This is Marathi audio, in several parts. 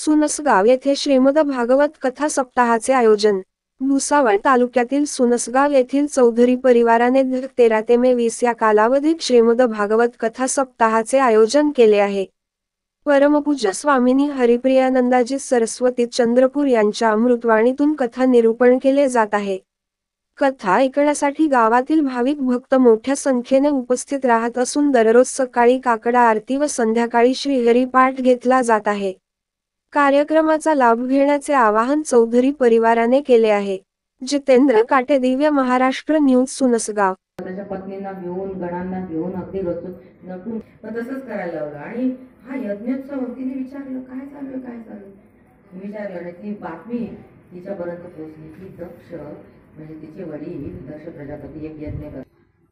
सुनसगाव येथे श्रीमद भागवत कथा सप्ताहाचे आयोजन। भुसावळ तालुक्यातील सुनसगाव येथील चौधरी परिवाराने 13 ते मे 20 या कालावधीत श्रीमद भागवत कथा सप्ताहाचे आयोजन केले आहे। परमपूज्य स्वामिनी हरिप्रियानंदाजी सरस्वती चंद्रपूर यांच्या अमृतवाणीतून कथा निरूपण केले जात आहे। कथा ऐकण्यासाठी गावातील भाविक भक्त मोठ्या संख्येने उपस्थित राहत असून दररोज सकाळी काकडा आरती व संध्याकाळी श्रीहरी पाठ घेतला जात आहे। कार्यक्रमाचा लाभ घेण्याचे आवाहन चौधरी परिवाराने केले आहे। जितेंद्र काटे, दिव्य महाराष्ट्र न्यूज, सुनसगाव। त्याच्या पत्नींना घेऊन, गणांना घेऊन अगदी रचून नटून तसंच करायला लावलं। आणि हा यज्ञोत्सव तिने विचारलं काय चालू विचारलं आणि ती बातमी तिच्यापर्यंत पोहोचली की दक्ष म्हणजे तिचे वडील दक्ष प्रजापती एक यज्ञ करतात।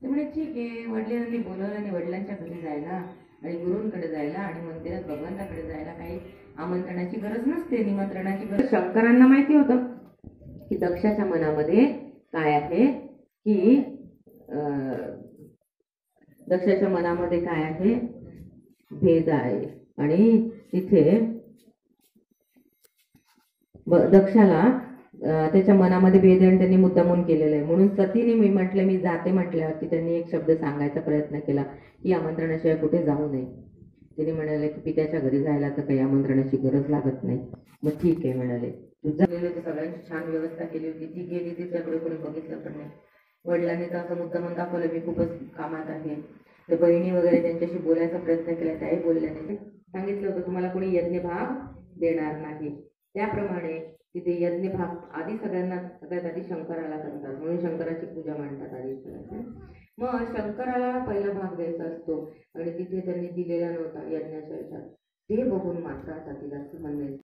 ते म्हणे ठीक आहे, वडिलांनी बोलवलं आणि वडिलांच्या घरी जायला आणि गुरूंकडे जायला आणि मंदिरात भगवंताकडे जायला काही आमंत्रणाची गरज नसते, निमंत्रणाची गरज। शंकरांना माहिती होतं की दक्षाच्या मनामध्ये काय आहे, की दक्षाच्या मनामध्ये काय आहे, भेद आहे। आणि तिथे दक्षाला त्याच्या मनामध्ये भेद आणि त्यांनी मुद्दामून केलेलं आहे। म्हणून सतीने मी म्हटलं मी जाते म्हटल्यावरती त्यांनी एक शब्द सांगायचा प्रयत्न केला की आमंत्रणाशिवाय कुठे जाऊ नये। तिने म्हणाले की पित्याच्या घरी जायला तर काही आमंत्रणाची गरज लागत नाही। मग ठीक आहे म्हणाले, तुझं सगळ्यांची छान व्यवस्था केली होती, ती गेली तिच्याकडे कोणी बघितलं पण नाही। वडिलांनी तर असं मुद्दामून दाखवलं मी खूपच कामात आहे। तर बहिणी वगैरे त्यांच्याशी बोलायचा प्रयत्न केला, त्याही बोलल्या नाही। सांगितलं होतं तुम्हाला कोणी यज्ञ भाग देणार नाही। त्याप्रमाणे तिथे यज्ञ भाग आधी सगळ्यात आधी शंकराला करतात, म्हणून शंकराची पूजा मांडतात आधी सगळ्यात। मग शंकराला पहिला भाग द्यायचा असतो आणि तिथे त्यांनी दिलेला नव्हता यज्ञाच्या ह्याच्यात, ते बघून मात्र सतीला म्हणणे